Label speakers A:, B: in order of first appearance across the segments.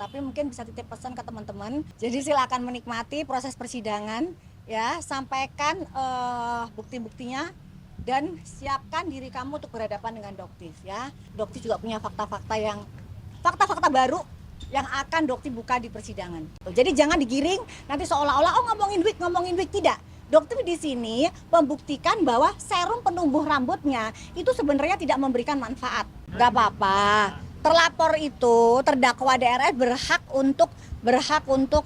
A: tapi mungkin bisa titip pesan ke teman-teman. Jadi silakan menikmati proses persidangan, ya, sampaikan bukti-buktinya dan siapkan diri kamu untuk berhadapan dengan Doktif, ya. Doktif juga punya fakta-fakta baru yang akan Doktif buka di persidangan. Jadi jangan digiring nanti seolah-olah ngomongin wig tidak. Dokter di sini membuktikan bahwa serum penumbuh rambutnya itu sebenarnya tidak memberikan manfaat. Gak apa-apa. Terlapor itu, terdakwa DRS berhak untuk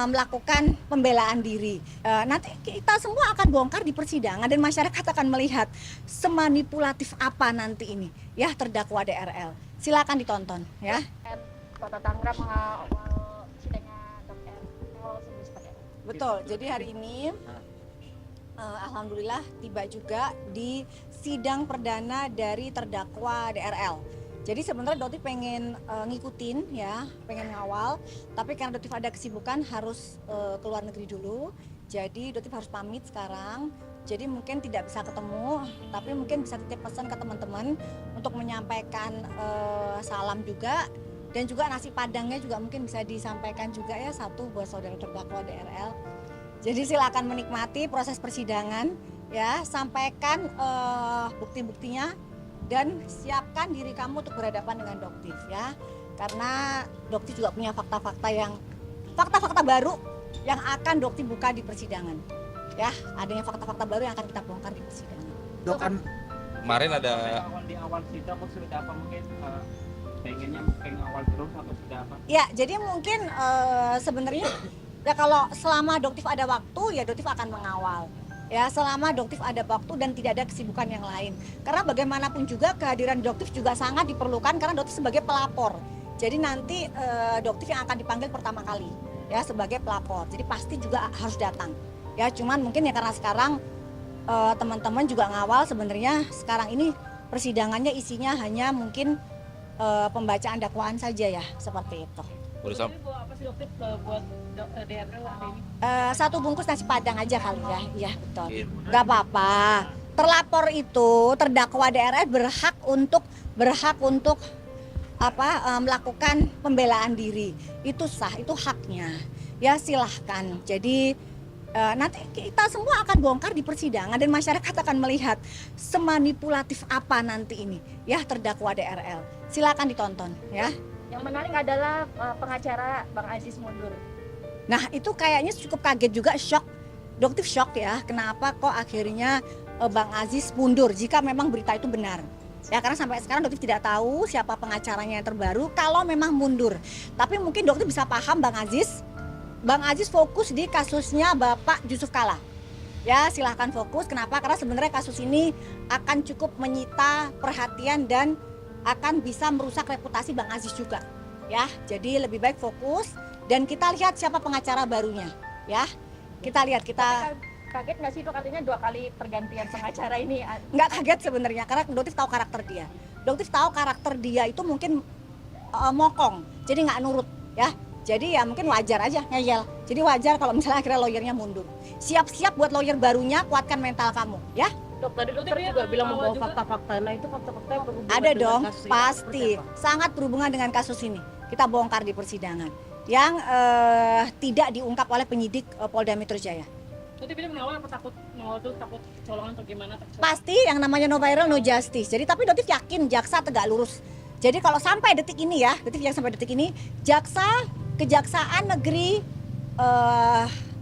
A: melakukan pembelaan diri. Nanti kita semua akan bongkar di persidangan dan masyarakat akan melihat semanipulatif apa nanti ini, ya, terdakwa DRL. Silakan ditonton, ya.
B: Kota Tangerang mengawal sidangnya Dr.
A: Betul, jadi hari ini alhamdulillah tiba juga di sidang perdana dari terdakwa DRL. Jadi sebenarnya Dotif pengen ngikutin, ya, pengen ngawal, tapi karena Dotif ada kesibukan harus ke luar negeri dulu. Jadi Dotif harus pamit sekarang. Jadi mungkin tidak bisa ketemu, tapi mungkin bisa titip pesan ke teman-teman untuk menyampaikan salam juga. Dan juga nasi padangnya juga mungkin bisa disampaikan juga, ya, satu buat saudara terdakwa DRL. Jadi silakan menikmati proses persidangan, ya, sampaikan bukti-buktinya dan siapkan diri kamu untuk berhadapan dengan Doktif, ya. Karena Doktif juga punya fakta-fakta baru yang akan Doktif buka di persidangan. Ya, adanya fakta-fakta baru yang akan kita bongkar di persidangan.
C: Dok, kan
D: Kemarin ada
E: di awal sidang sudah apa mungkin pengennya awal terus atau sudah apa?
A: Ya, jadi mungkin sebenarnya ya kalau selama Doktif ada waktu, ya Doktif akan mengawal. Ya, selama Doktif ada waktu dan tidak ada kesibukan yang lain. Karena bagaimanapun juga kehadiran Doktif juga sangat diperlukan karena Doktif sebagai pelapor. Jadi nanti Doktif yang akan dipanggil pertama kali, ya, sebagai pelapor. Jadi pasti juga harus datang. Ya, cuman mungkin ya karena sekarang teman-teman juga ngawal, sebenarnya sekarang ini persidangannya isinya hanya mungkin pembacaan dakwaan saja, ya, seperti itu.
E: Apa sih Dokter buat DRL hari ini?
A: Satu bungkus nasi padang aja kali, ya. Iya, betul. Gak apa-apa. Terlapor itu, terdakwa DRS berhak untuk melakukan pembelaan diri. Itu sah, itu haknya. Ya, silahkan. Jadi nanti kita semua akan bongkar di persidangan dan masyarakat akan melihat semanipulatif apa nanti ini, ya, terdakwa DRL. Silakan ditonton, ya.
B: Yang menarik adalah pengacara Bang Aziz mundur.
A: Nah, itu kayaknya cukup kaget juga, shock. Doktif shock, ya, kenapa kok akhirnya Bang Aziz mundur jika memang berita itu benar. Ya, karena sampai sekarang Doktif tidak tahu siapa pengacaranya yang terbaru kalau memang mundur. Tapi mungkin Doktif bisa paham Bang Aziz fokus di kasusnya Bapak Yusuf Kalla. Ya, silahkan fokus. Kenapa? Karena sebenarnya kasus ini akan cukup menyita perhatian dan akan bisa merusak reputasi Bang Aziz juga. Ya, jadi lebih baik fokus dan kita lihat siapa pengacara barunya. Ya, kita lihat.
B: Kaget nggak sih, Dok? Artinya 2 kali pergantian pengacara ini?
A: Nggak kaget sebenarnya, karena Doktif tahu karakter dia. Doktif tahu karakter dia itu mungkin mokong, jadi nggak nurut, ya. Jadi ya mungkin wajar aja ngeyel. Jadi wajar kalau misalnya akhirnya lawyernya mundur. Siap-siap buat lawyer barunya, kuatkan mental kamu, ya.
F: Dok, tadi dokter juga bilang membawa fakta-fakta. Nah, itu fakta-fakta yang berhubungan
A: Ada
F: dengan
A: dong,
F: kasus ini.
A: pasti.
F: Seperti apa?
A: Sangat berhubungan dengan kasus ini. Kita bongkar di persidangan. Yang tidak diungkap oleh penyidik Polda Metro Jaya.
E: Tapi dia mengawal apa takut kecolongan atau gimana?
A: Pasti yang namanya no viral no justice. Jadi tapi Dotif yakin jaksa tegak lurus. Jadi kalau sampai detik ini, ya, Dotif yang sampai detik ini, Kejaksaan Negeri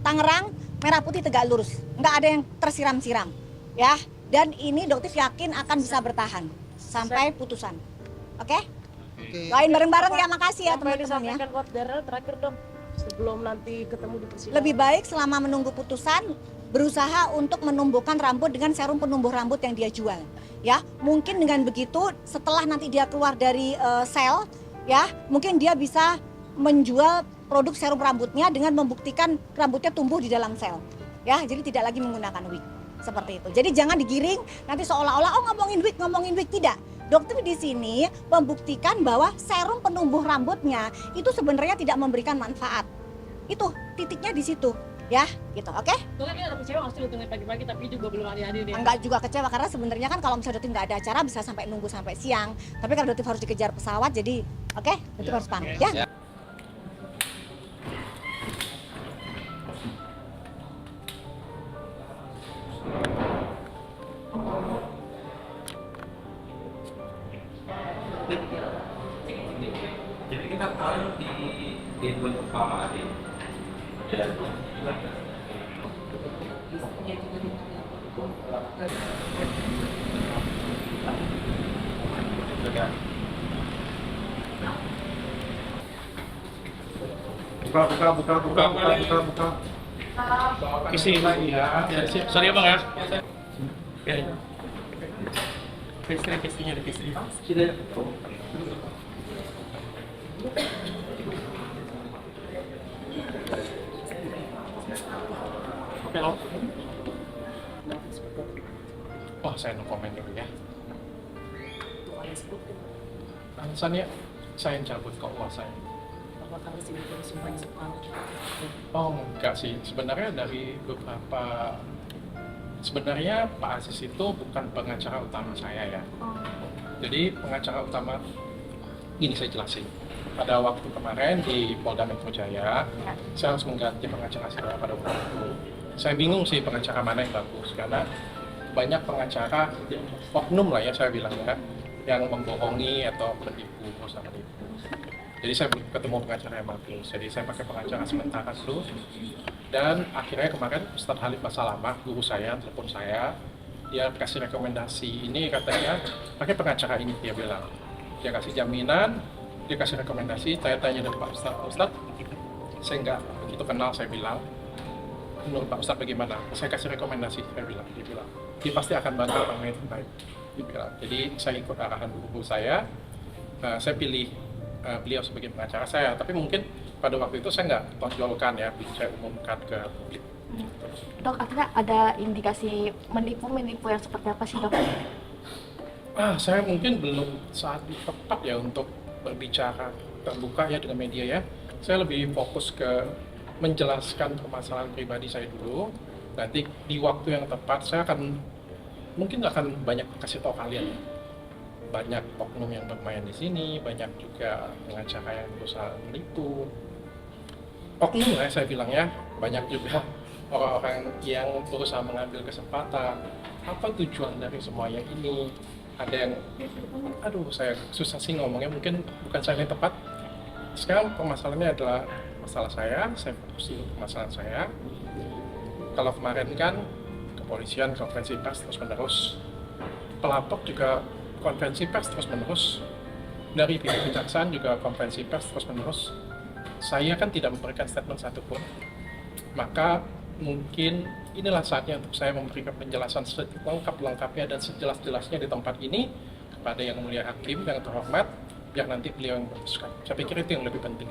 A: Tangerang merah putih tegak lurus, nggak ada yang tersiram-siram, ya. Dan ini Dotif yakin akan bisa bertahan sampai putusan, oke? Doain bareng-bareng, ya. Makasih ya
F: Apa yang
A: teman-teman, ya.
F: disampaikan buat Daryl terakhir, Dok, sebelum nanti ketemu di persidangan?
A: Lebih baik selama menunggu putusan berusaha untuk menumbuhkan rambut dengan serum penumbuh rambut yang dia jual, ya. Mungkin dengan begitu setelah nanti dia keluar dari sel, ya, mungkin dia bisa menjual produk serum rambutnya dengan membuktikan rambutnya tumbuh di dalam sel, ya. Jadi tidak lagi menggunakan wig seperti itu. Jadi jangan digiring nanti seolah-olah ngomongin wig tidak. Dokter di sini membuktikan bahwa serum penumbuh rambutnya itu sebenarnya tidak memberikan manfaat. Itu titiknya di situ. ya gitu, oke?
F: Itu kan ada kecewa nggak sih untungnya pagi-pagi tapi juga belum hadir ya?
A: Enggak juga kecewa karena sebenarnya kan kalau misalnya Dotif nggak ada acara bisa sampai nunggu sampai siang, tapi karena Dotif harus dikejar pesawat jadi oke, Dotif harus pamit ya.
E: Jadi kita tahu di bulan pertama tadi. Buka. Isi lagi ya. Sorry ya bang ya. Ya. Pastry-nya ada pastry. Oke loh. Oh saya no komen dulu ya. Alasannya saya cabut kok uang saya. Oh enggak sih, sebenarnya dari beberapa sebenarnya Pak Aziz itu bukan pengacara utama saya ya. Jadi pengacara utama ini saya jelasin. Pada waktu kemarin di Polda Metro Jaya, saya harus mengganti pengacara saya pada waktu itu. Saya bingung sih pengacara mana yang bagus karena banyak pengacara oknum lah ya saya bilang ya, yang membohongi atau menipu perusahaan itu. Jadi saya belum ketemu pengacara yang bagus. Jadi saya pakai pengacara sementara dulu. Dan akhirnya kemarin Ustadz Halid Basalamah, guru saya, telepon saya, dia kasih rekomendasi ini katanya pakai pengacara ini, dia bilang. Dia kasih jaminan, dia kasih rekomendasi, saya tanya dari Pak Ustadz, saya nggak begitu kenal, saya bilang, menurut Pak Ustadz bagaimana? Saya kasih rekomendasi, dia bilang, dia pasti akan bantu orang lain baik, dia bilang. Jadi saya ikut arahan guru saya pilih beliau sebagai pengacara saya, tapi mungkin pada waktu itu saya nggak tonjolkan ya, saya umumkan ke publik.
B: Dok, akhirnya ada indikasi menipu yang seperti apa sih dok?
E: Saya mungkin belum saat tepat ya untuk berbicara terbuka ya dengan media ya. Saya lebih fokus ke menjelaskan permasalahan pribadi saya dulu. Nanti di waktu yang tepat saya mungkin akan banyak kasih tahu kalian. Banyak oknum yang bermain di sini, banyak juga pengacara yang berusaha menipu. Oknum lah saya bilang ya, banyak juga orang-orang yang berusaha mengambil kesempatan. Apa tujuan dari semuanya ini? Ada yang, saya susah sih ngomongnya, mungkin bukan saya yang tepat. Sekarang permasalahannya adalah masalah saya fokus dulu ke masalah saya. Kalau kemarin kan kepolisian konferensi pers terus menerus, pelapor juga konferensi pers terus menerus, dari pihak kejaksaan juga konferensi pers terus menerus. Saya kan tidak memberikan statement satupun, maka mungkin inilah saatnya untuk saya memberikan penjelasan selengkap-lengkapnya dan sejelas-jelasnya di tempat ini kepada yang mulia hakim yang terhormat, biar nanti beliau yang memutuskan. Saya pikir itu yang lebih penting.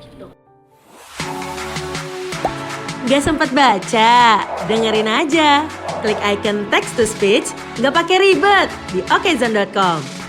C: Gak sempat baca? Dengerin aja. Klik icon text to speech, gak pakai ribet di okezone.com.